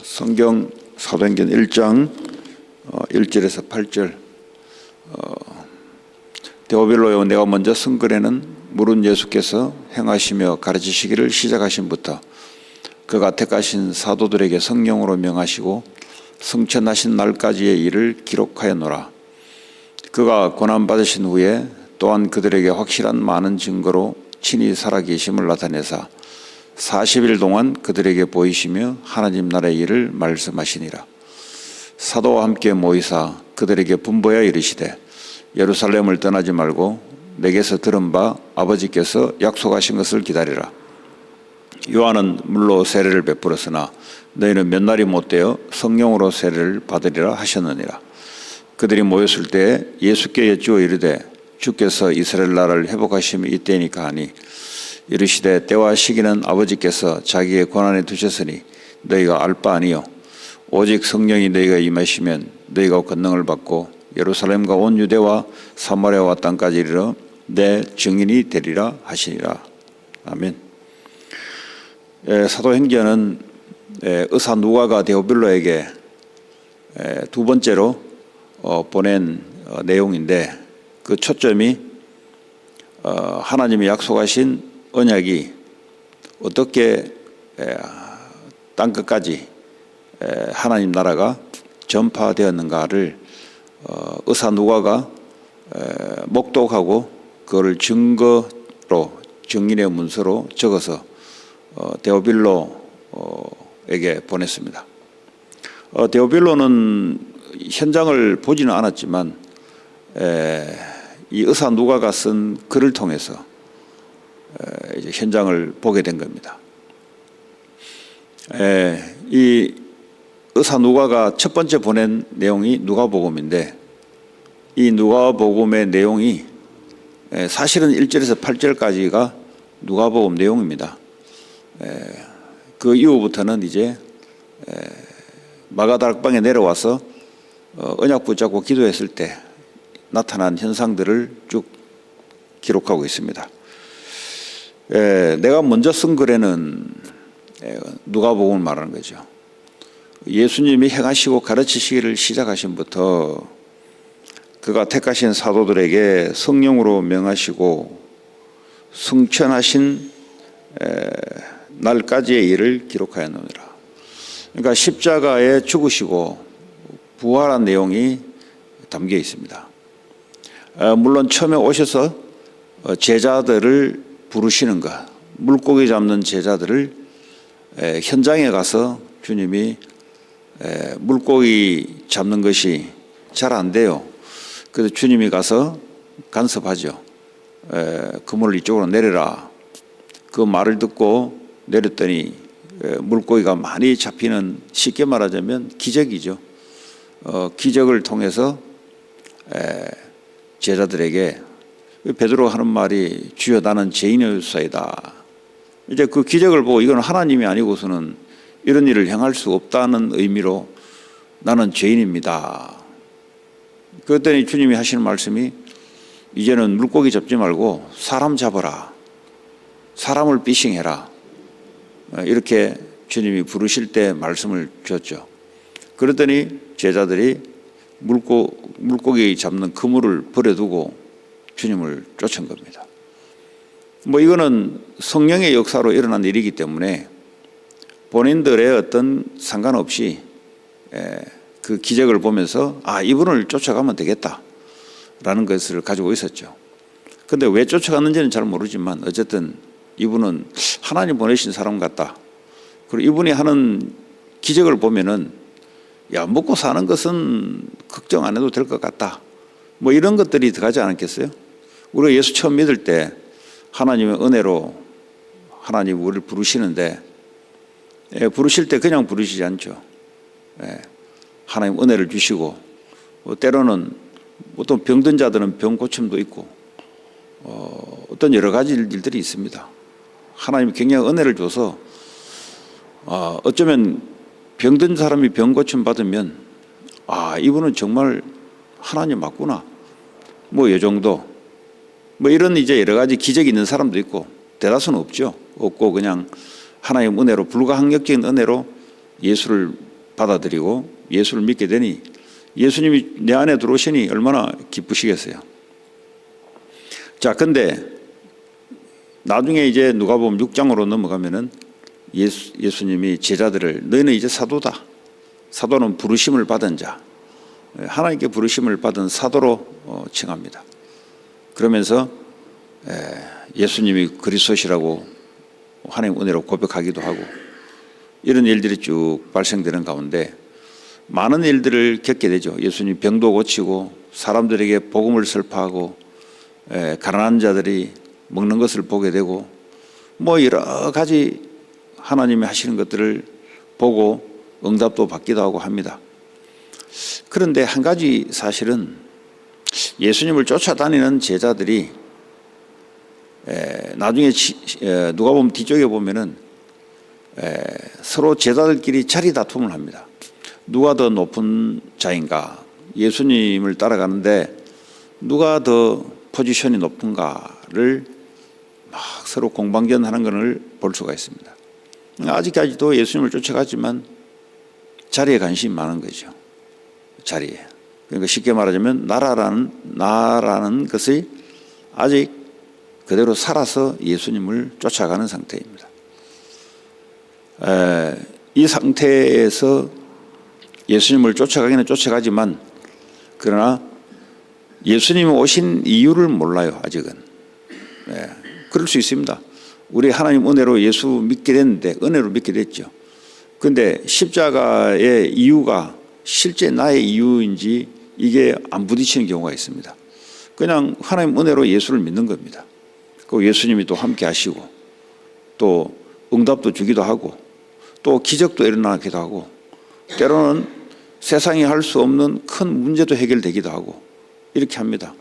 성경 사도행전 1장 1절에서 8절 데오빌로여 내가 먼저 쓴 글에는 물은 예수께서 행하시며 가르치시기를 시작하신부터 그가 택하신 사도들에게 성령으로 명하시고 승천하신 날까지의 일을 기록하였노라. 그가 고난받으신 후에 또한 그들에게 확실한 많은 증거로 친히 살아계심을 나타내사 40일 동안 그들에게 보이시며 하나님 나라의 일을 말씀하시니라. 사도와 함께 모이사 그들에게 분부하여 이르시되 예루살렘을 떠나지 말고 내게서 들은 바 아버지께서 약속하신 것을 기다리라. 요한은 물로 세례를 베풀었으나 너희는 몇 날이 못되어 성령으로 세례를 받으리라 하셨느니라. 그들이 모였을 때 예수께 여쭈어 이르되 주께서 이스라엘 나라를 회복하심이 이때니까 하니 이르시되 때와 시기는 아버지께서 자기의 권한에 두셨으니 너희가 알 바 아니요 오직 성령이 너희가 임하시면 너희가 권능을 받고 예루살렘과 온 유대와 사마리아와 땅까지 이르러 내 증인이 되리라 하시니라. 아멘. 사도행전은 의사 누가가 데오빌로에게 두 번째로 보낸 내용인데 그 초점이 하나님이 약속하신 언약이 어떻게 땅끝까지 하나님 나라가 전파되었는가를 의사 누가가 목독하고 그걸 증거로 증인의 문서로 적어서 데오빌로에게 보냈습니다. 데오빌로는 현장을 보지는 않았지만 이 의사 누가가 쓴 글을 통해서 이제 현장을 보게 된 겁니다. 이 의사 누가가 첫 번째 보낸 내용이 누가복음인데 이 누가복음의 내용이 사실은 1절에서 8절까지가 누가복음 내용입니다. 그 이후부터는 이제 마가다락방에 내려와서 언약 붙잡고 기도했을 때 나타난 현상들을 쭉 기록하고 있습니다. 내가 먼저 쓴 글에는 누가복음을 말하는 거죠. 예수님이 행하시고 가르치시기를 시작하신부터 그가 택하신 사도들에게 성령으로 명하시고 승천하신 날까지의 일을 기록하였느니라. 그러니까 십자가에 죽으시고 부활한 내용이 담겨 있습니다. 물론 처음에 오셔서 제자들을 부르시는 것, 물고기 잡는 제자들을 현장에 가서 주님이 물고기 잡는 것이 잘 안 돼요. 그래서 주님이 가서 간섭하죠. 그물을 이쪽으로 내려라. 그 말을 듣고 내렸더니 물고기가 많이 잡히는, 쉽게 말하자면 기적이죠. 기적을 통해서 제자들에게 베드로 하는 말이 주여 나는 죄인이었사이다. 이제 그 기적을 보고 이건 하나님이 아니고서는 이런 일을 행할 수 없다는 의미로 나는 죄인입니다. 그랬더니 주님이 하시는 말씀이 이제는 물고기 잡지 말고 사람 잡아라. 사람을 피싱해라. 이렇게 주님이 부르실 때 말씀을 주셨죠. 그랬더니 제자들이 물고기 잡는 그물을 버려두고 주님을 쫓은 겁니다. 이거는 성령의 역사로 일어난 일이기 때문에 본인들의 어떤 상관없이 그 기적을 보면서 이분을 쫓아가면 되겠다라는 것을 가지고 있었죠. 그런데 왜 쫓아갔는지는 잘 모르지만 어쨌든 이분은 하나님 보내신 사람 같다. 그리고 이분이 하는 기적을 보면은 먹고 사는 것은 걱정 안 해도 될 것 같다. 이런 것들이 들어가지 않았겠어요? 우리가 예수 처음 믿을 때 하나님의 은혜로 하나님 우리를 부르시는데 부르실 때 그냥 부르시지 않죠. 하나님 은혜를 주시고 때로는 어떤 병든 자들은 병 고침도 있고 어떤 여러 가지 일들이 있습니다. 하나님이 굉장히 은혜를 줘서 어쩌면 병든 사람이 병 고침 받으면 이분은 정말 하나님 맞구나. 이 정도. 이런 이제 여러 가지 기적이 있는 사람도 있고 대다수는 없죠. 없고 그냥 하나님 은혜로 불가항력적인 은혜로 예수를 받아들이고 예수를 믿게 되니 예수님이 내 안에 들어오시니 얼마나 기쁘시겠어요. 자, 근데 나중에 이제 누가복음 6장으로 넘어가면은 예수님이 제자들을 너희는 이제 사도다. 사도는 부르심을 받은 자, 하나님께 부르심을 받은 사도로 칭합니다. 그러면서 예수님이 그리스도시라고 하나님 은혜로 고백하기도 하고 이런 일들이 쭉 발생되는 가운데 많은 일들을 겪게 되죠. 예수님 병도 고치고 사람들에게 복음을 설파하고 가난한 자들이 먹는 것을 보게 되고 뭐 여러 가지 하나님이 하시는 것들을 보고 응답도 받기도 하고 합니다. 그런데 한 가지 사실은 예수님을 쫓아다니는 제자들이 나중에 누가복음 뒤쪽에 보면은 서로 제자들끼리 자리 다툼을 합니다. 누가 더 높은 자인가? 예수님을 따라가는데 누가 더 포지션이 높은가를 막 서로 공방전하는 것을 볼 수가 있습니다. 아직까지도 예수님을 쫓아가지만 자리에 관심이 많은 거죠. 자리에. 그러니까 쉽게 말하자면 나라는 것이 아직 그대로 살아서 예수님을 쫓아가는 상태입니다. 이 상태에서 예수님을 쫓아가기는 쫓아가지만 그러나 예수님이 오신 이유를 몰라요. 아직은. 그럴 수 있습니다. 우리 하나님 은혜로 예수 믿게 됐는데 은혜로 믿게 됐죠. 그런데 십자가의 이유가 실제 나의 이유인지 이게 안 부딪히는 경우가 있습니다. 그냥 하나님 은혜로 예수를 믿는 겁니다. 그 예수님이 또 함께 하시고 또 응답도 주기도 하고 또 기적도 일어나기도 하고 때로는 세상이 할 수 없는 큰 문제도 해결되기도 하고 이렇게 합니다.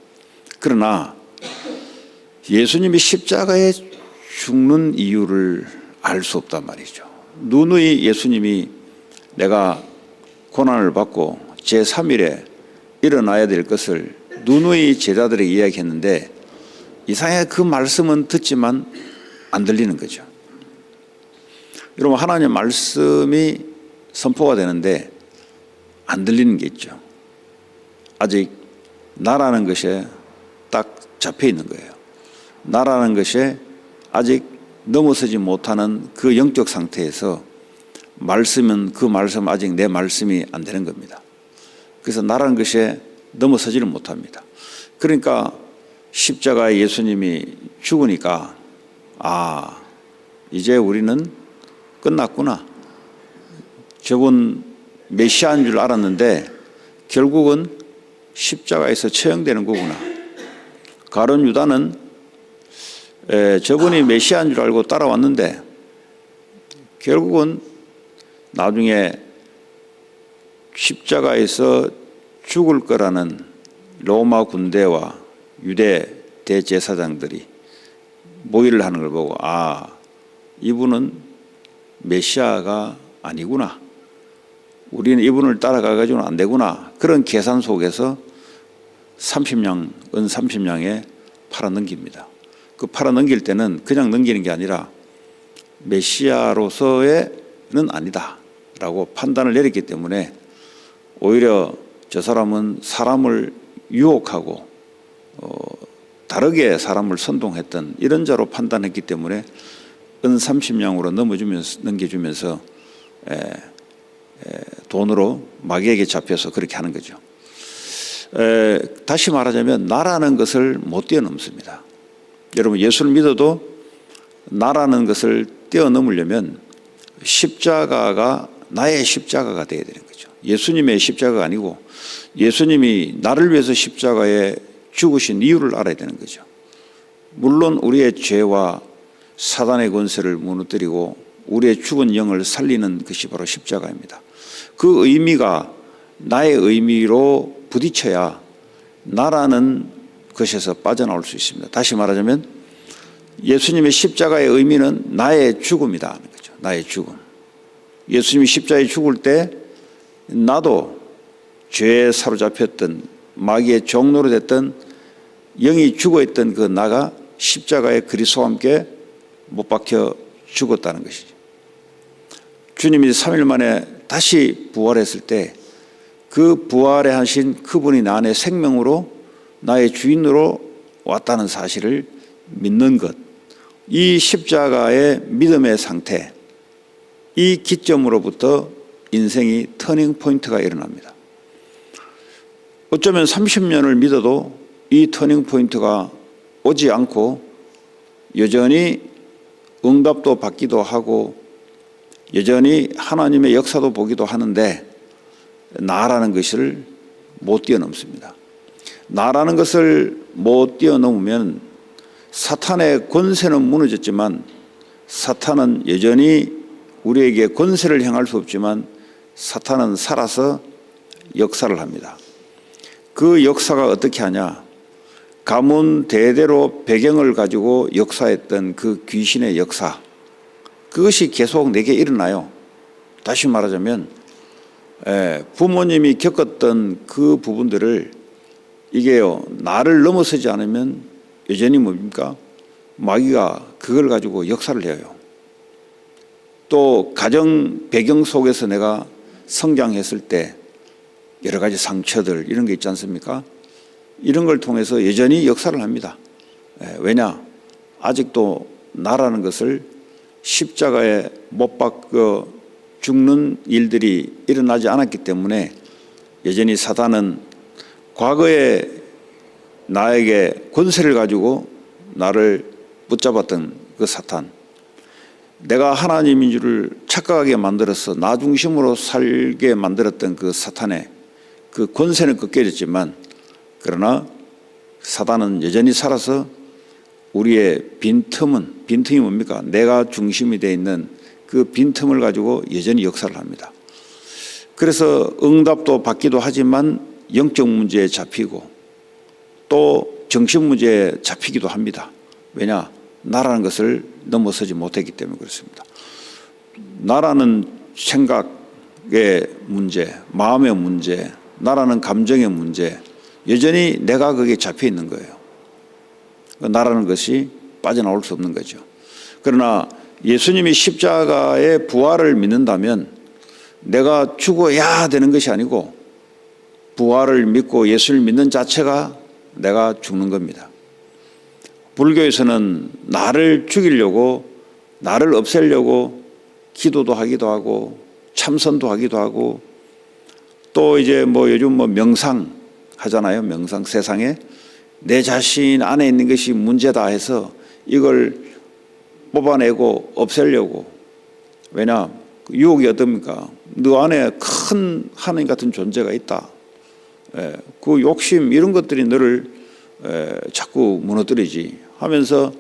그러나 예수님이 십자가에 죽는 이유를 알 수 없단 말이죠. 누누이 예수님이 내가 고난을 받고 제3일에 일어나야 될 것을 누누이 제자들에게 이야기했는데 이상하게 그 말씀은 듣지만 안 들리는 거죠. 여러분, 하나님의 말씀이 선포가 되는데 안 들리는 게 있죠. 아직 나라는 것에 딱 잡혀 있는 거예요. 나라는 것에 아직 넘어서지 못하는 그 영적 상태에서 말씀은 그 말씀 아직 내 말씀이 안 되는 겁니다. 그래서 나라는 것에 넘어서지를 못합니다. 그러니까 십자가에 예수님이 죽으니까 이제 우리는 끝났구나. 저분 메시아인 줄 알았는데 결국은 십자가에서 처형되는 거구나. 가룟 유다는 저분이 메시아인 줄 알고 따라왔는데 결국은 나중에 십자가에서 죽을 거라는 로마 군대와 유대 대제사장들이 모의를 하는 걸 보고 이분은 메시아가 아니구나. 우리는 이분을 따라가가지고는 안 되구나. 그런 계산 속에서 30냥, 은 30냥에 팔아넘깁니다. 그 팔아넘길 때는 그냥 넘기는 게 아니라 메시아로서는 아니다 라고 판단을 내렸기 때문에 오히려 저 사람은 사람을 유혹하고 다르게 사람을 선동했던 이런 자로 판단했기 때문에 은 30냥으로 넘겨주면서 돈으로 마귀에게 잡혀서 그렇게 하는 거죠. 다시 말하자면 나라는 것을 못 뛰어넘습니다. 여러분, 예수를 믿어도 나라는 것을 뛰어넘으려면 십자가가 나의 십자가가 되어야 되는 거죠. 예수님의 십자가가 아니고 예수님이 나를 위해서 십자가에 죽으신 이유를 알아야 되는 거죠. 물론 우리의 죄와 사단의 권세를 무너뜨리고 우리의 죽은 영을 살리는 것이 바로 십자가입니다. 그 의미가 나의 의미로 부딪혀야 나라는 것에서 빠져나올 수 있습니다. 다시 말하자면 예수님의 십자가의 의미는 나의 죽음이다 하는 거죠. 나의 죽음. 예수님이 십자가에 죽을 때 나도 죄에 사로잡혔던 마귀의 종로로 됐던 영이 죽어있던 그 나가 십자가에 그리스도와 함께 못 박혀 죽었다는 것이죠. 주님이 3일 만에 다시 부활했을 때 그 부활에 하신 그분이 나 안에 생명으로 나의 주인으로 왔다는 사실을 믿는 것, 이 십자가의 믿음의 상태, 이 기점으로부터 인생이 터닝 포인트가 일어납니다. 어쩌면 30년을 믿어도 이 터닝 포인트가 오지 않고 여전히 응답도 받기도 하고 여전히 하나님의 역사도 보기도 하는데 나라는 것을 못 뛰어넘습니다. 나라는 것을 못 뛰어넘으면 사탄의 권세는 무너졌지만 사탄은 여전히 우리에게 권세를 행할 수 없지만 사탄은 살아서 역사를 합니다. 그 역사가 어떻게 하냐? 가문 대대로 배경을 가지고 역사했던 그 귀신의 역사, 그것이 계속 내게 일어나요. 다시 말하자면 부모님이 겪었던 그 부분들을 이게요, 나를 넘어서지 않으면 여전히 뭡니까? 마귀가 그걸 가지고 역사를 해요. 또 가정 배경 속에서 내가 성장했을 때 여러 가지 상처들 이런 게 있지 않습니까? 이런 걸 통해서 여전히 역사를 합니다. 왜냐? 아직도 나라는 것을 십자가에 못 박혀 죽는 일들이 일어나지 않았기 때문에 여전히 사탄은 과거에 나에게 권세를 가지고 나를 붙잡았던 그 사탄, 내가 하나님인 줄을 착각하게 만들어서 나 중심으로 살게 만들었던 그 사탄의 그 권세는 꺾여졌지만 그러나 사탄은 여전히 살아서 우리의 빈틈이 뭡니까? 내가 중심이 되어 있는 그 빈틈을 가지고 여전히 역사를 합니다. 그래서 응답도 받기도 하지만 영적 문제에 잡히고 또 정신 문제에 잡히기도 합니다. 왜냐? 나라는 것을 넘어서지 못했기 때문에 그렇습니다. 나라는 생각의 문제, 마음의 문제, 나라는 감정의 문제, 여전히 내가 거기에 잡혀 있는 거예요. 나라는 것이 빠져나올 수 없는 거죠. 그러나 예수님이 십자가의 부활을 믿는다면 내가 죽어야 되는 것이 아니고 부활을 믿고 예수를 믿는 자체가 내가 죽는 겁니다. 불교에서는 나를 죽이려고, 나를 없애려고 기도도 하기도 하고 참선도 하기도 하고 또 이제 요즘 명상 하잖아요. 명상, 세상에 내 자신 안에 있는 것이 문제다 해서 이걸 뽑아내고 없애려고. 왜냐? 유혹이 어떻습니까? 너 안에 큰 하나님 같은 존재가 있다. 그 욕심 이런 것들이 너를 자꾸 무너뜨리지 하면서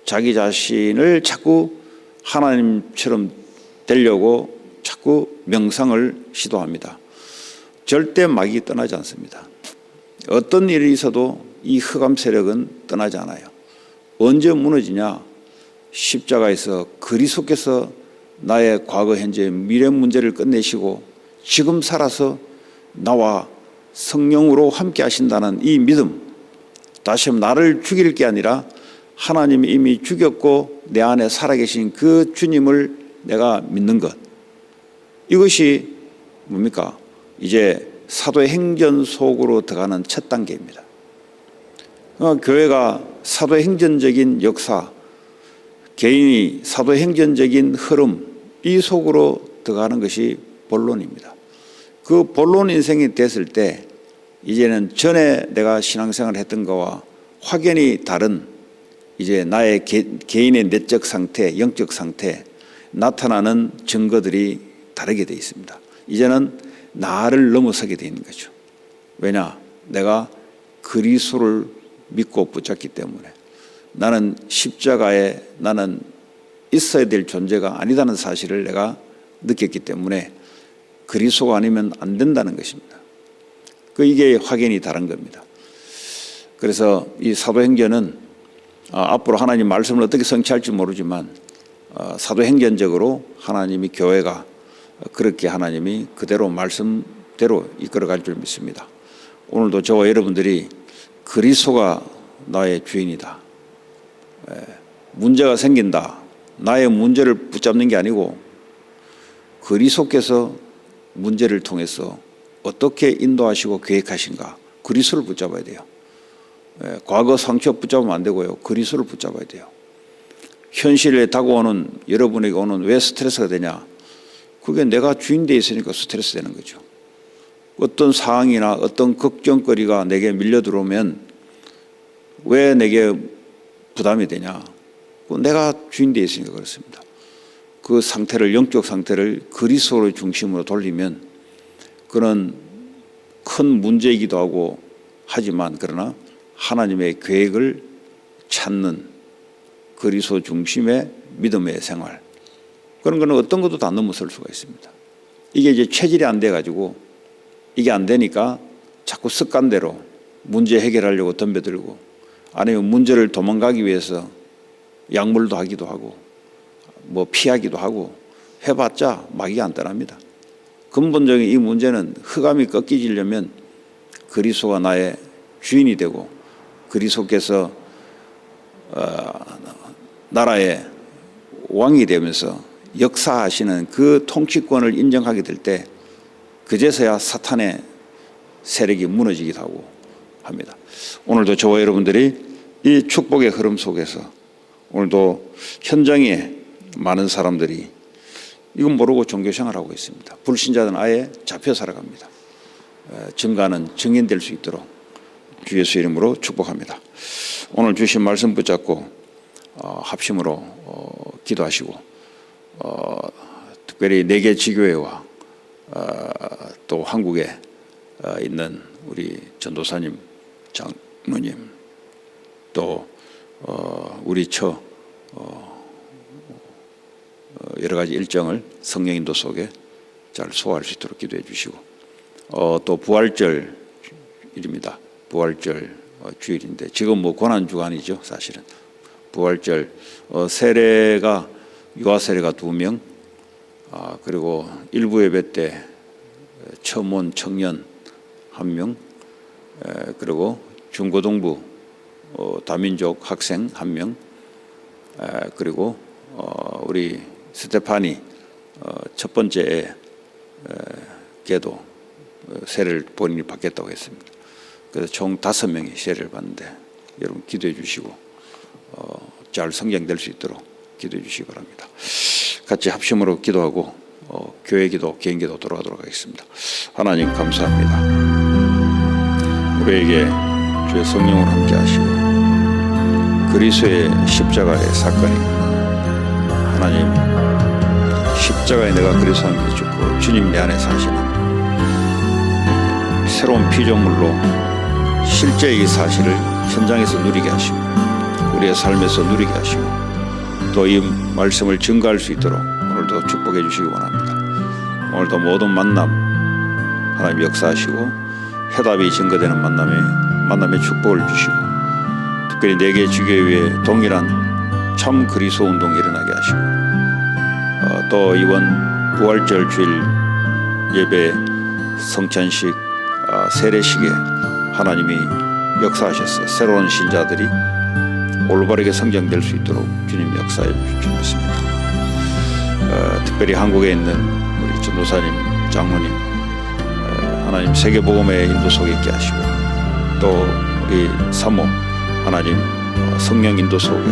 자기 자신을 자꾸 하나님처럼 되려고 자꾸 명상을 시도합니다. 절대 마귀 떠나지 않습니다. 어떤 일이 있어도 이 흑암 세력은 떠나지 않아요. 언제 무너지냐? 십자가에서 그리스도께서 나의 과거, 현재, 미래 문제를 끝내시고 지금 살아서 나와 성령으로 함께 하신다는 이 믿음, 다시 한번 나를 죽일 게 아니라 하나님이 이미 죽였고 내 안에 살아계신 그 주님을 내가 믿는 것, 이것이 뭡니까? 이제 사도행전 속으로 들어가는 첫 단계입니다. 교회가 사도행전적인 역사, 개인이 사도행전적인 흐름, 이 속으로 들어가는 것이 본론입니다. 그 본론 인생이 됐을 때 이제는 전에 내가 신앙생활을 했던 것과 확연히 다른 이제 나의 개인의 내적 상태, 영적 상태, 나타나는 증거들이 다르게 되어 있습니다. 이제는 나를 넘어서게 되어 있는 거죠. 왜냐? 내가 그리스도를 믿고 붙잡기 때문에 나는 십자가에 나는 있어야 될 존재가 아니다는 사실을 내가 느꼈기 때문에 그리스도가 아니면 안 된다는 것입니다. 이게 확연히 다른 겁니다. 그래서 이 사도행전은 앞으로 하나님 말씀을 어떻게 성취할지 모르지만 사도행전적으로 하나님이 교회가 그렇게 하나님이 그대로 말씀대로 이끌어갈 줄 믿습니다. 오늘도 저와 여러분들이 그리스도가 나의 주인이다. 문제가 생긴다. 나의 문제를 붙잡는 게 아니고 그리스도께서 문제를 통해서 어떻게 인도하시고 계획하신가, 그리스도를 붙잡아야 돼요. 과거 상처 붙잡으면 안 되고요. 그리스도를 붙잡아야 돼요. 현실에 다가오는 여러분에게 오는 왜 스트레스가 되냐? 그게 내가 주인 돼 있으니까 스트레스 되는 거죠. 어떤 상황이나 어떤 걱정거리가 내게 밀려 들어오면 왜 내게 부담이 되냐? 내가 주인 돼 있으니까 그렇습니다. 그 상태를, 영적 상태를 그리스도의 중심으로 돌리면 그런 큰 문제이기도 하고 하지만, 그러나 하나님의 계획을 찾는 그리스도 중심의 믿음의 생활, 그런 거는 어떤 것도 다 넘어설 수가 있습니다. 이게 이제 체질이 안 돼가지고 이게 안 되니까 자꾸 습관대로 문제 해결하려고 덤벼들고, 아니면 문제를 도망가기 위해서 약물도 하기도 하고 뭐 피하기도 하고 해봤자 막이 안 떠납니다. 근본적인 이 문제는 흑암이 꺾이려면 그리스도가 나의 주인이 되고 그리스도께서 나라의 왕이 되면서 역사하시는 그 통치권을 인정하게 될 때 그제서야 사탄의 세력이 무너지기도 하고 합니다. 오늘도 저와 여러분들이 이 축복의 흐름 속에서, 오늘도 현장에 많은 사람들이 이건 모르고 종교생활하고 있습니다. 불신자들은 아예 잡혀 살아갑니다. 증거는 증인될 수 있도록 주 예수 이름으로 축복합니다. 오늘 주신 말씀 붙잡고 합심으로 기도하시고, 특별히 4개 지교회와 또 한국에 있는 우리 전도사님, 장로님, 또 우리 처 여러 가지 일정을 성령 인도 속에 잘 소화할 수 있도록 기도해 주시고, 또 부활절입니다. 부활절 주일인데 지금 뭐 고난 주간이죠. 사실은 부활절 세례가, 유아 세례가 2명, 그리고 일부 예배 때 첨온 청년 1명, 그리고 중고등부 다민족 학생 1명, 그리고 우리 스테파니 첫 번째 걔도 세례를 본인이 받겠다고 했습니다. 그래서 총 5명이 세례를 받는데 여러분 기도해 주시고 잘 성장될 수 있도록 기도해 주시기 바랍니다. 같이 합심으로 기도하고 교회 기도, 개인 기도 돌아가도록 하겠습니다. 하나님 감사합니다. 우리에게 주의 성령으로 함께 하시고 그리스도의 십자가의 사건이, 하나님 십자가에 내가 그리스도와 함께 죽고 주님 내 안에 사시는 새로운 피조물로 실제 이 사실을 현장에서 누리게 하시고 우리의 삶에서 누리게 하시고 또 이 말씀을 증거할 수 있도록 오늘도 축복해 주시기 원합니다. 오늘도 모든 만남 하나님 역사하시고 해답이 증거되는 만남의 축복을 주시고, 특별히 4개 지교회에 동일한 참 그리스도 운동이 일어나게 하시고, 또 이번 부활절 주일 예배 성찬식 세례식에 하나님이 역사하셔서 새로운 신자들이 올바르게 성장될 수 있도록 주님 역사해 주셨습니다. 특별히 한국에 있는 우리 전도사님, 장로님, 하나님 세계복음의 인도 속에 있게 하시고, 또 우리 사모 하나님 성령 인도 속에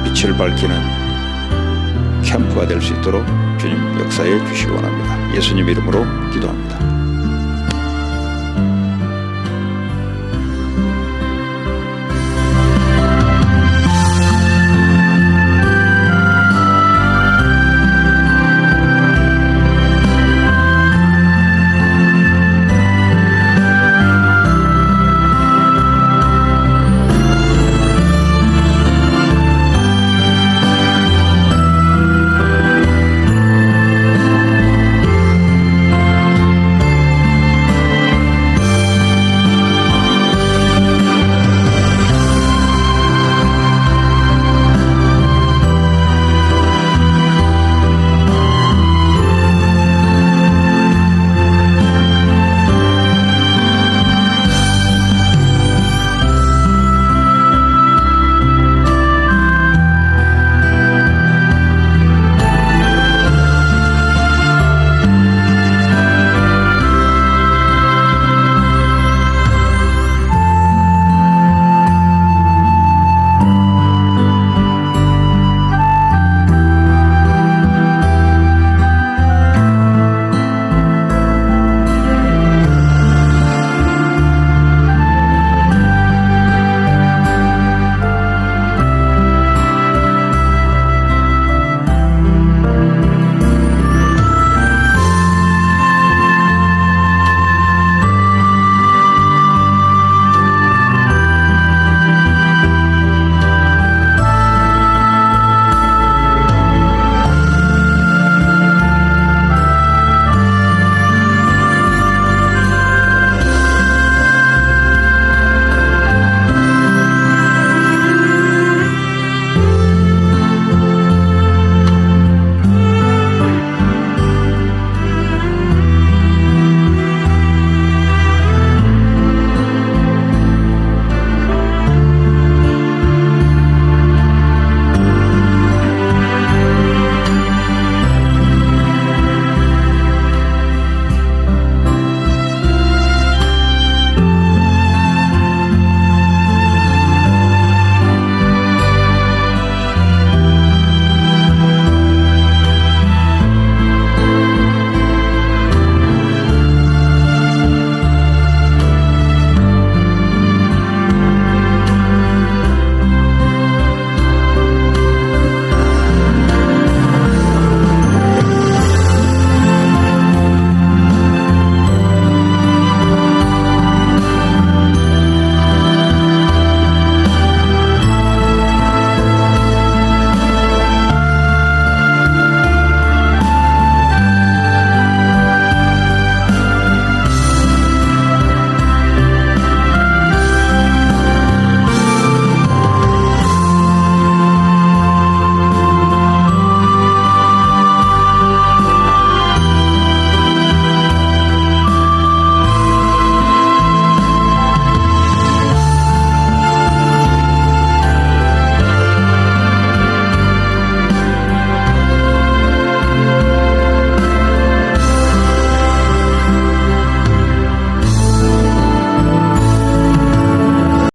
빛을 밝히는 캠프가 될 수 있도록 주님 역사해 주시기 원합니다. 예수님 이름으로 기도합니다.